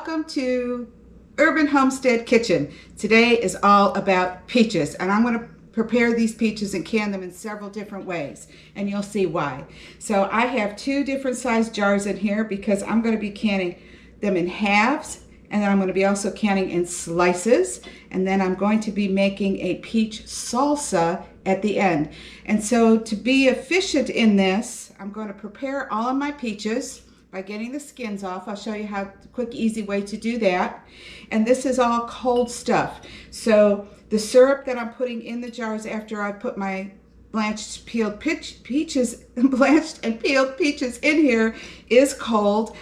welcome to Urban Homestead Kitchen. Today is all about peaches, and I'm going to prepare these peaches and can them in several different ways, and you'll see why. So I have two different size jars in here because I'm going to be canning them in halves, and then I'm going to be also canning in slices, and then I'm going to be making a peach salsa at the end. And so to be efficient in this, I'm going to prepare all of my peaches by getting the skins off. I'll show you how quick, easy way to do that. And this is all cold stuff. So the syrup that I'm putting in the jars after I put my blanched peeled peaches in here is cold.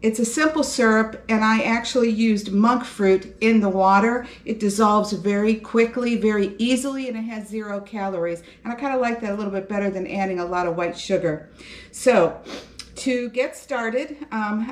It's a simple syrup, and I actually used monk fruit in the water. It dissolves very quickly, very easily, and it has 0 calories. And I kind of like that a little bit better than adding a lot of white sugar. So to get started,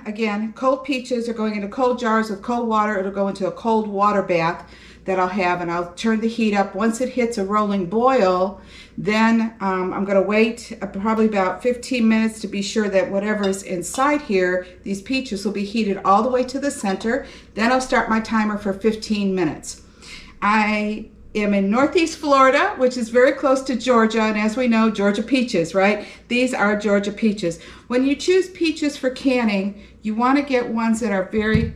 again, cold peaches are going into cold jars with cold water. It'll go into a cold water bath that I'll have, and I'll turn the heat up. Once it hits a rolling boil, then I'm going to wait probably about 15 minutes to be sure that whatever's inside here, these peaches, will be heated all the way to the center. Then I'll start my timer for 15 minutes. I am in Northeast Florida, which is very close to Georgia, and as we know, Georgia peaches, right? These are Georgia peaches. When you choose peaches for canning, you want to get ones that are very,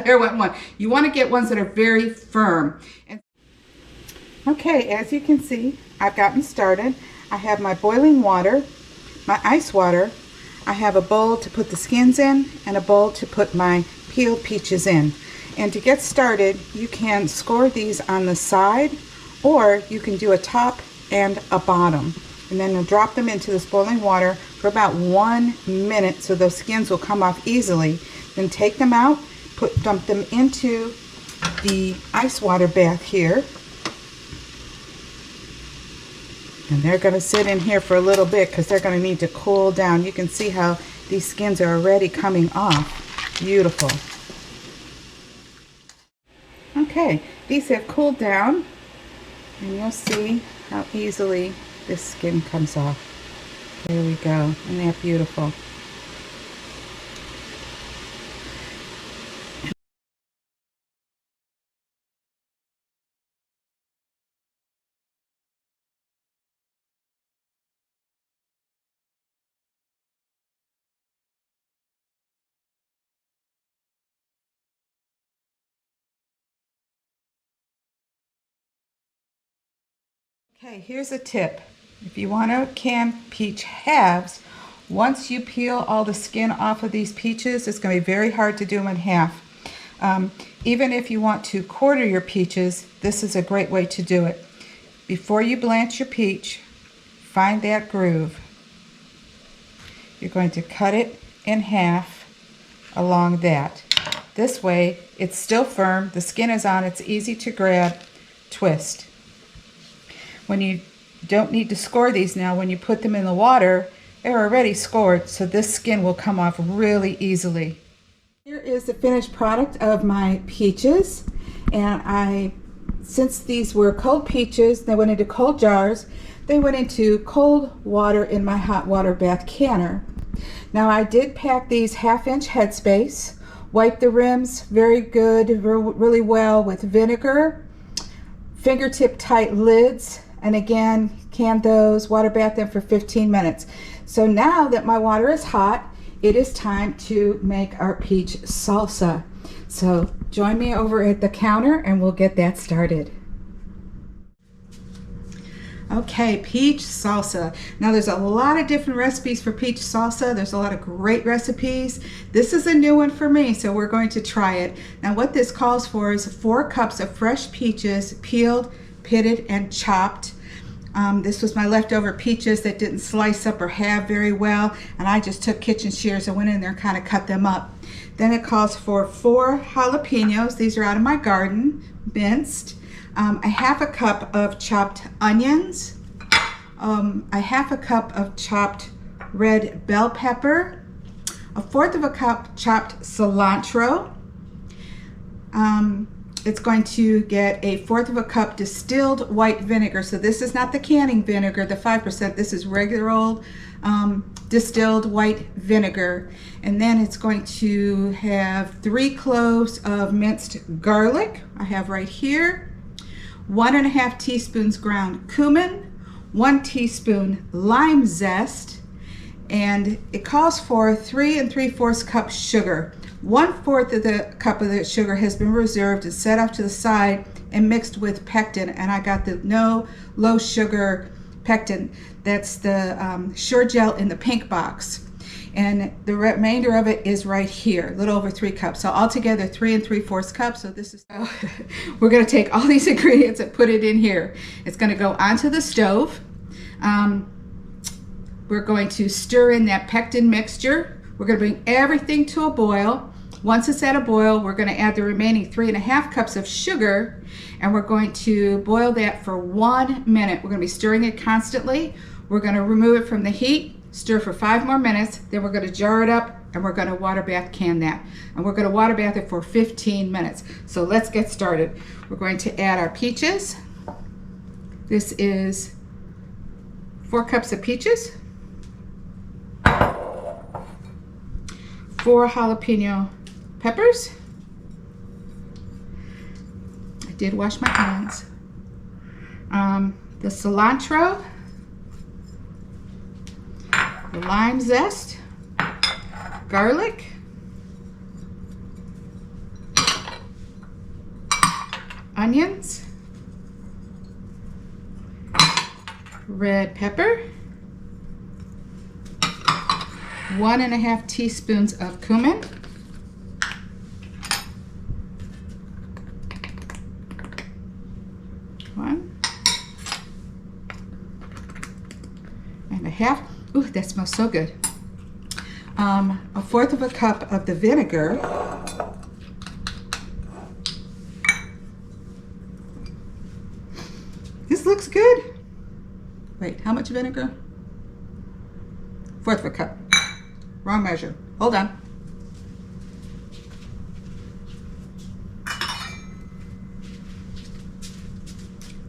there went one. You want to get ones that are very firm. And okay, as you can see, I've gotten started. I have my boiling water, my ice water. I have a bowl to put the skins in and a bowl to put my peeled peaches in. And to get started, you can score these on the side, or you can do a top and a bottom. And then you'll drop them into this boiling water for about 1 minute so those skins will come off easily. Then take them out, dump them into the ice water bath here. And they're going to sit in here for a little bit because they're going to need to cool down. You can see how these skins are already coming off. Beautiful. Okay, these have cooled down, and you'll see how easily this skin comes off. There we go. Isn't that beautiful? Okay, here's a tip. If you want to can peach halves, once you peel all the skin off of these peaches, it's going to be very hard to do them in half. Even if you want to quarter your peaches, this is a great way to do it. Before you blanch your peach, find that groove. You're going to cut it in half along that. This way, it's still firm, the skin is on, it's easy to grab, twist. When you don't need to score these now, when you put them in the water, they're already scored, so this skin will come off really easily. Here is the finished product of my peaches, and since these were cold peaches, they went into cold jars, they went into cold water in my hot water bath canner. Now I did pack these 1/2-inch headspace, wipe the rims very good, really well with vinegar, fingertip tight lids, and again, can those, water bath them for 15 minutes. So now that my water is hot, it is time to make our peach salsa. So join me over at the counter and we'll get that started. Okay, peach salsa. Now there's a lot of different recipes for peach salsa. There's a lot of great recipes. This is a new one for me, so we're going to try it. Now what this calls for is 4 cups of fresh peaches, peeled, pitted, and chopped. This was my leftover peaches that didn't slice up or halve very well, and I just took kitchen shears and went in there and kind of cut them up. Then it calls for 4 jalapenos. These are out of my garden, minced. A 1/2 cup of chopped onions, a 1/2 cup of chopped red bell pepper, a 1/4 cup chopped cilantro, it's going to get 1/4 cup distilled white vinegar. So this is not the canning vinegar, the 5%. This is regular old distilled white vinegar. And then it's going to have 3 cloves of minced garlic. I have right here. 1½ teaspoons ground cumin, 1 teaspoon lime zest, and it calls for 3 3/4 cups sugar. 1/4 of the cup of the sugar has been reserved and set off to the side and mixed with pectin, and I got the no low sugar pectin. That's the Sure Gel in the pink box, and the remainder of it is right here, a little over 3 cups. So altogether 3 3/4 cups. So this is we're going to take all these ingredients and put it in here. It's going to go onto the stove. We're going to stir in that pectin mixture. We're going to bring everything to a boil. Once it's at a boil, we're going to add the remaining 3 1/2 cups of sugar, and we're going to boil that for 1 minute. We're going to be stirring it constantly. We're going to remove it from the heat, stir for 5 more minutes, then we're going to jar it up, and we're going to water bath can that. And we're going to water bath it for 15 minutes. So let's get started. We're going to add our peaches. This is 4 cups of peaches, 4 jalapeno peppers. I did wash my hands. The cilantro, the lime zest, garlic, onions, red pepper, 1 1/2 teaspoons of cumin, and a half. Ooh, that smells so good. 1/4 cup of the vinegar. This looks good. Wait, how much vinegar? 1/4 cup. Wrong measure. Hold on.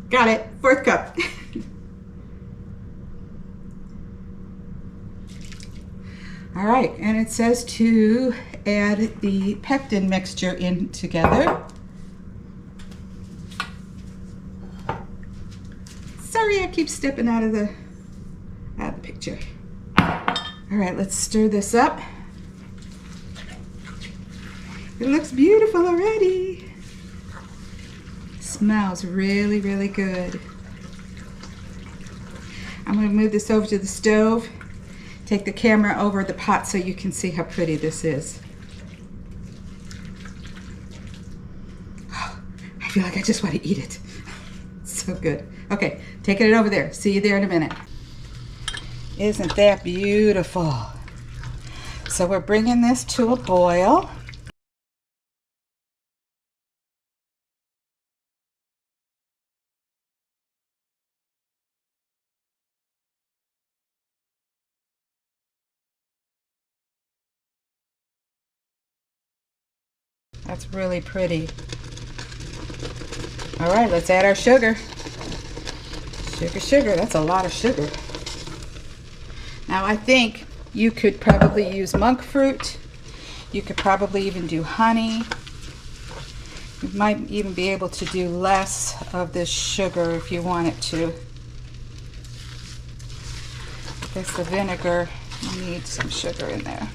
Got it. 1/4 cup. All right, and it says to add the pectin mixture in together. Sorry, I keep stepping out of the picture. All right, let's stir this up. It looks beautiful already. Smells really, really good. I'm going to move this over to the stove. Take the camera over the pot so you can see how pretty this is. Oh, I feel like I just want to eat it. So good. Okay, taking it over there. See you there in a minute. Isn't that beautiful? So we're bringing this to a boil. That's really pretty. All right, let's add our sugar. Sugar, that's a lot of sugar. Now I think you could probably use monk fruit. You could probably even do honey. You might even be able to do less of this sugar if you wanted to. That's the vinegar. You need some sugar in there.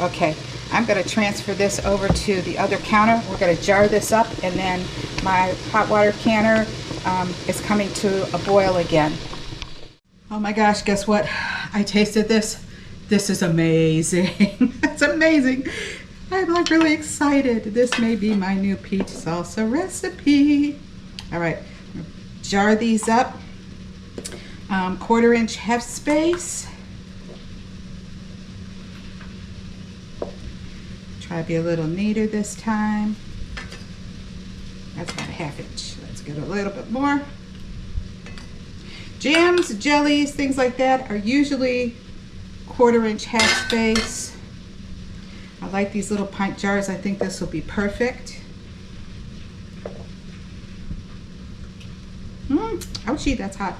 Okay, I'm going to transfer this over to the other counter. We're going to jar this up, and then my hot water canner is coming to a boil again. Oh my gosh, guess what? I tasted this. This is amazing. It's amazing. I'm like really excited. This may be my new peach salsa recipe. All right, jar these up. 1/4 inch half space. Try to be a little neater this time. That's about 1/2 inch. Let's get a little bit more. Jams, jellies, things like that are usually 1/4 inch half space. I like these little pint jars. I think this will be perfect. Ouchie, that's hot.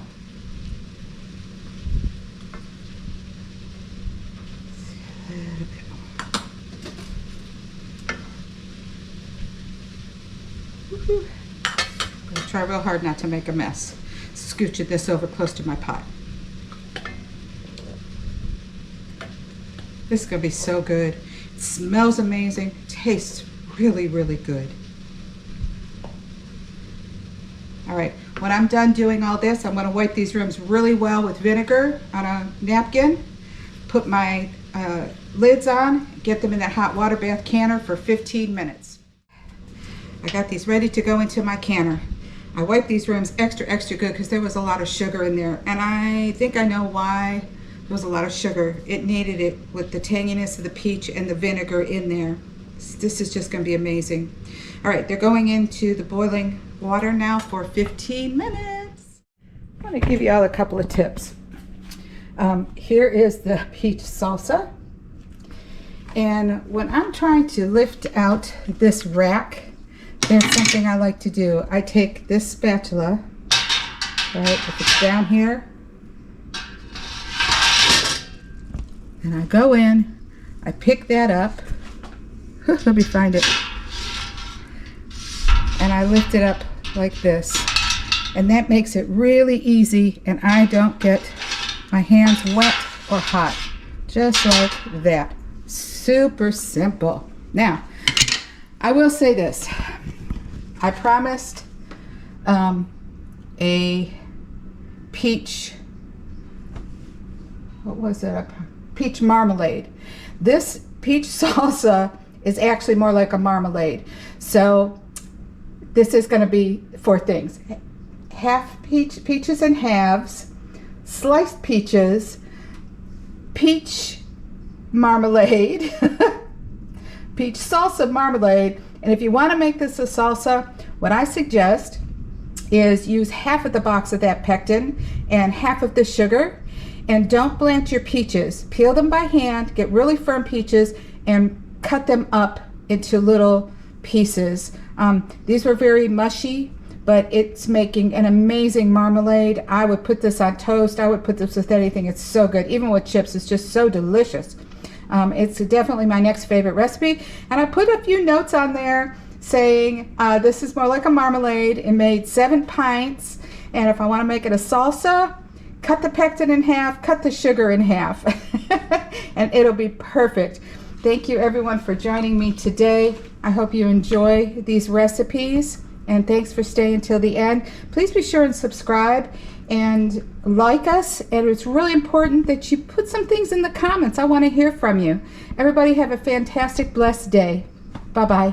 I'm gonna try real hard not to make a mess. Scooch this over close to my pot. This is gonna be so good. It smells amazing. Tastes really, really good. All right, when I'm done doing all this, I'm gonna wipe these rooms really well with vinegar on a napkin, put my lids on, get them in that hot water bath canner for 15 minutes. I got these ready to go into my canner. I wiped these rooms extra good because there was a lot of sugar in there, and I think I know why there was a lot of sugar. It needed it with the tanginess of the peach and the vinegar in there. This is just going to be amazing. All right, they're going into the boiling water now for 15 minutes. I want to give you all a couple of tips. Here is the peach salsa, and when I'm trying to lift out this rack, there's something I like to do. I take this spatula, right, if it's down here, and I go in, I pick that up, let me find it, and I lift it up like this, and that makes it really easy, and I don't get my hands wet or hot, just like that. Super simple. Now, I will say this. I promised a peach, what was it? A peach marmalade. This peach salsa is actually more like a marmalade. So this is going to be 4 things. Half peaches and halves, sliced peaches, peach marmalade, peach salsa marmalade. And if you want to make this a salsa, what I suggest is use half of the box of that pectin and half of the sugar, and don't blanch your peaches. Peel them by hand, get really firm peaches, and cut them up into little pieces. These were very mushy, but it's making an amazing marmalade. I would put this on toast. I would put this with anything. It's so good. Even with chips, it's just so delicious. It's definitely my next favorite recipe. And I put a few notes on there saying this is more like a marmalade. It made 7 pints. And if I want to make it a salsa, cut the pectin in half, cut the sugar in half, and it'll be perfect. Thank you everyone for joining me today. I hope you enjoy these recipes, and thanks for staying till the end. Please be sure and subscribe and like us, and it's really important that you put some things in the comments. I want to hear from you. Everybody have a fantastic, blessed day. Bye-bye.